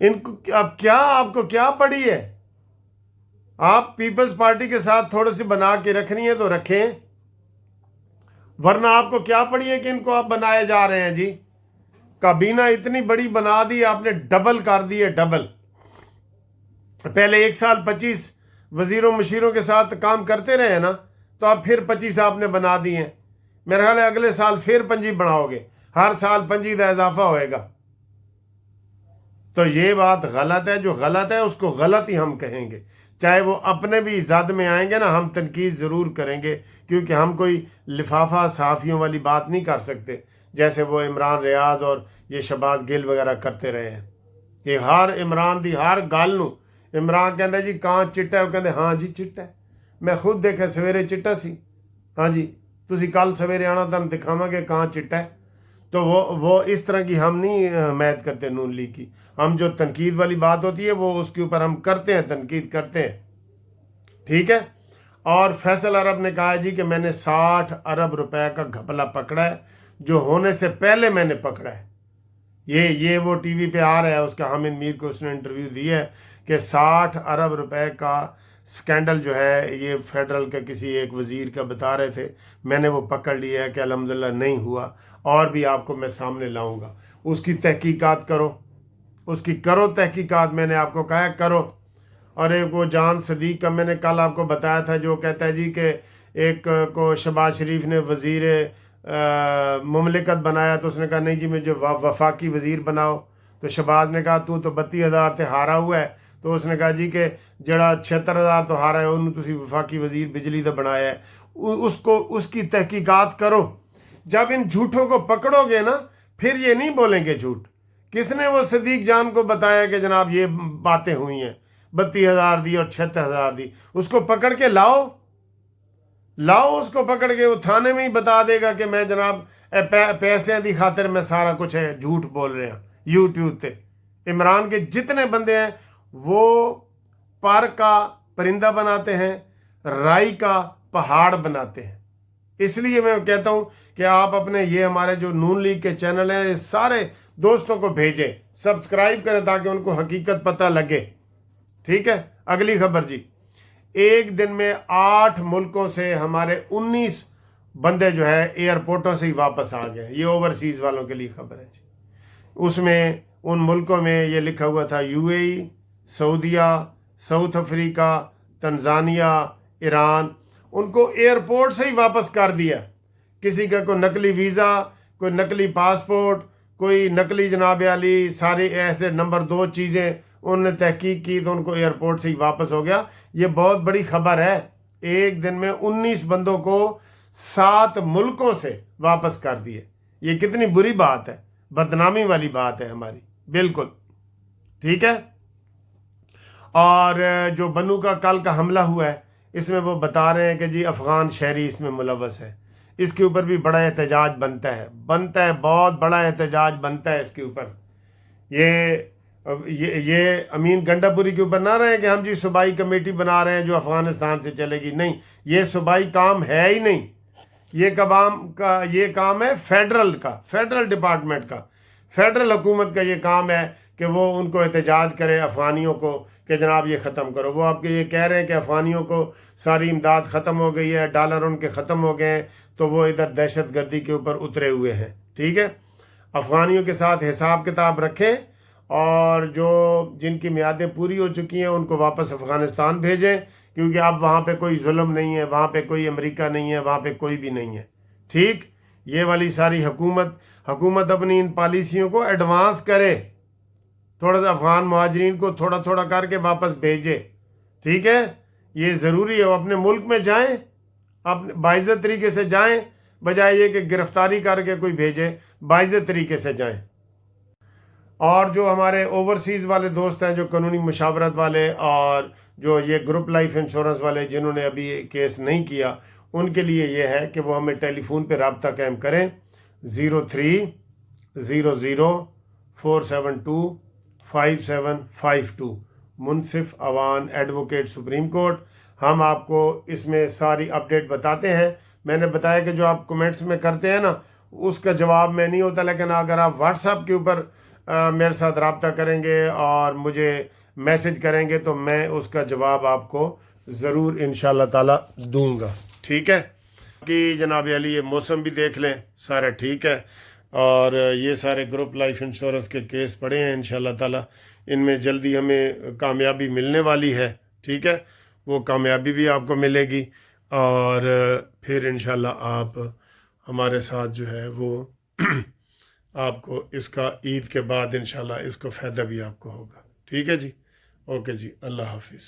ان کو اب کیا آپ کو کیا پڑی ہے؟ آپ پیپلز پارٹی کے ساتھ تھوڑی سی بنا کے رکھنی ہے تو رکھیں، ورنہ آپ کو کیا پڑی ہے کہ ان کو آپ بنائے جا رہے ہیں جی؟ کابینہ اتنی بڑی بنا دی، آپ نے ڈبل کر دی ہے، ڈبل۔ پہلے 1 سال 25 وزیروں مشیروں کے ساتھ کام کرتے رہے ہیں نا، تو اب پھر 25 آپ نے بنا دی ہیں۔ میرا خیال ہے اگلے سال پھر 25 بناؤ گے، ہر سال 25 کا اضافہ ہوئے گا۔ تو یہ بات غلط ہے، جو غلط ہے اس کو غلط ہی ہم کہیں گے، چاہے وہ اپنے بھی زد میں آئیں گے نا، ہم تنقید ضرور کریں گے، کیونکہ ہم کوئی لفافہ صحافیوں والی بات نہیں کر سکتے جیسے وہ عمران ریاض اور یہ شہباز گل وغیرہ کرتے رہے ہیں۔ یہ ہر عمران دی ہر گل نو عمران کہندا جی کہاں چٹا ہے، وہ کہندے ہاں جی چٹا ہے، میں خود دیکھا سویرے چٹا سی، ہاں جی تسی کل سویرے آنا تم دکھاواں گے کہاں چٹا ہے۔ تو وہ اس طرح کی ہم نہیں حمایت کرتے نون لیگ کی، ہم جو تنقید والی بات ہوتی ہے وہ اس کے اوپر ہم کرتے ہیں، تنقید کرتے ہیں، ٹھیک ہے۔ اور فیصل عرب نے کہا جی کہ میں نے 60 ارب روپے کا گھپلا پکڑا ہے، جو ہونے سے پہلے میں نے پکڑا ہے۔ یہ وہ ٹی وی پہ آ رہا ہے، اس کا حامد میر کو اس نے انٹرویو دی ہے کہ 60 ارب روپے کا سکینڈل جو ہے یہ فیڈرل کا کسی ایک وزیر کا بتا رہے تھے، میں نے وہ پکڑ لیا ہے کہ الحمدللہ نہیں ہوا، اور بھی آپ کو میں سامنے لاؤں گا۔ اس کی تحقیقات کرو، اس کی کرو تحقیقات، میں نے آپ کو کہا ہے کرو۔ اور ایک وہ جان صدیق کا میں نے کل آپ کو بتایا تھا، جو کہتا ہے جی کہ ایک کو شہباز شریف نے وزیر مملکت بنایا، تو اس نے کہا نہیں جی مجھے وفاقی وزیر بناؤ، تو شہباز نے کہا تو 32,000 سے ہارا ہوا ہے، تو اس نے کہا جی کہ جڑا 76,000 تو ہارا ہے انہوں تسی وفاقی وزیر بجلی دا بنایا ہے۔ اس کی تحقیقات کرو۔ جب ان جھوٹوں کو پکڑو گے نا پھر یہ نہیں بولیں گے جھوٹ۔ کس نے وہ صدیق جان کو بتایا کہ جناب یہ باتیں ہوئی ہیں، 32,000 دی اور 76,000 دی؟ اس کو پکڑ کے لاؤ اس کو پکڑ کے، وہ تھانے میں ہی بتا دے گا کہ میں جناب پیسے دی خاطر میں سارا کچھ ہے جھوٹ بول رہے ہیں یوٹیوب تے۔ عمران کے جتنے بندے ہیں وہ پر کا پرندہ بناتے ہیں، رائی کا پہاڑ بناتے ہیں۔ اس لیے میں کہتا ہوں کہ آپ اپنے یہ ہمارے جو نون لیگ کے چینل ہیں سارے دوستوں کو بھیجیں، سبسکرائب کریں تاکہ ان کو حقیقت پتہ لگے، ٹھیک ہے۔ اگلی خبر جی، ایک دن میں 8 ملکوں سے ہمارے 19 بندے جو ہے ایئرپورٹوں سے ہی واپس آ گئے۔ یہ اوورسیز والوں کے لیے خبر ہے جی۔ اس میں ان ملکوں میں یہ لکھا ہوا تھا UAE، سعودیہ، ساؤتھ افریقہ، تنزانیہ، ایران، ان کو ایئرپورٹ سے ہی واپس کر دیا۔ کسی کا کوئی نقلی ویزا، کوئی نقلی پاسپورٹ، کوئی نقلی جناب علی سارے ایسے نمبر 2 چیزیں انہوں نے تحقیق کی تو ان کو ایئرپورٹ سے ہی واپس ہو گیا۔ یہ بہت بڑی خبر ہے، ایک دن میں 19 بندوں کو 7 ملکوں سے واپس کر دیے۔ یہ کتنی بری بات ہے، بدنامی والی بات ہے ہماری، بالکل ٹھیک ہے۔ اور جو بنو کا کل کا حملہ ہوا ہے اس میں وہ بتا رہے ہیں کہ جی افغان شہری اس میں ملوث ہے۔ اس کے اوپر بھی بڑا احتجاج بنتا ہے، بہت بڑا احتجاج بنتا ہے اس کے اوپر۔ یہ امین گنڈا پوری کے اوپر نہ رہے کہ ہم جی صوبائی کمیٹی بنا رہے ہیں جو افغانستان سے چلے گی، نہیں، یہ صوبائی کام ہے ہی نہیں، یہ کام ہے فیڈرل ڈپارٹمنٹ کا، فیڈرل حکومت کا یہ کام ہے کہ وہ ان کو احتجاج کرے افغانیوں کو کہ جناب یہ ختم کرو۔ وہ آپ کے یہ کہہ رہے ہیں کہ افغانیوں کو ساری امداد ختم ہو گئی ہے، ڈالر ان کے ختم ہو گئے ہیں، تو وہ ادھر دہشت گردی کے اوپر اترے ہوئے ہیں، ٹھیک ہے۔ افغانیوں کے ساتھ حساب کتاب رکھیں، اور جن کی میعادیں پوری ہو چکی ہیں ان کو واپس افغانستان بھیجیں، کیونکہ اب وہاں پہ کوئی ظلم نہیں ہے، وہاں پہ کوئی امریکہ نہیں ہے، وہاں پہ کوئی بھی نہیں ہے، ٹھیک۔ یہ والی ساری حکومت اپنی ان پالیسیوں کو ایڈوانس کرے، تھوڑا سا افغان مہاجرین کو تھوڑا تھوڑا کر کے واپس بھیجے، ٹھیک ہے۔ یہ ضروری ہے، وہ اپنے ملک میں جائیں، اپنے باعزت طریقے سے جائیں، بجائے یہ کہ گرفتاری کر کے کوئی بھیجے، باعزت طریقے سے جائیں۔ اور جو ہمارے اوورسیز والے دوست ہیں جو قانونی مشاورت والے اور جو یہ گروپ لائف انشورنس والے جنہوں نے ابھی کیس نہیں کیا، ان کے لیے یہ ہے کہ وہ ہمیں ٹیلی فون پہ رابطہ قائم کریں 030047255752، منصف اوان ایڈوکیٹ سپریم کورٹ۔ ہم آپ کو اس میں ساری اپڈیٹ بتاتے ہیں۔ میں نے بتایا کہ جو آپ کمنٹس میں کرتے ہیں نا اس کا جواب میں نہیں ہوتا، لیکن اگر آپ واٹس ایپ کے اوپر میرے ساتھ رابطہ کریں گے اور مجھے میسج کریں گے تو میں اس کا جواب آپ کو ضرور انشاءاللہ تعالی دوں گا، ٹھیک ہے؟ کہ جناب علی یہ موسم بھی دیکھ لیں، سارا ٹھیک ہے، اور یہ سارے گروپ لائف انشورنس کے کیس پڑے ہیں انشاءاللہ تعالی، ان میں جلدی ہمیں کامیابی ملنے والی ہے، ٹھیک ہے؟ وہ کامیابی بھی آپ کو ملے گی، اور پھر انشاءاللہ آپ ہمارے ساتھ جو ہے وہ آپ کو اس کا عید کے بعد انشاءاللہ اس کو فائدہ بھی آپ کو ہوگا، ٹھیک ہے جی؟ اوکے جی، اللہ حافظ۔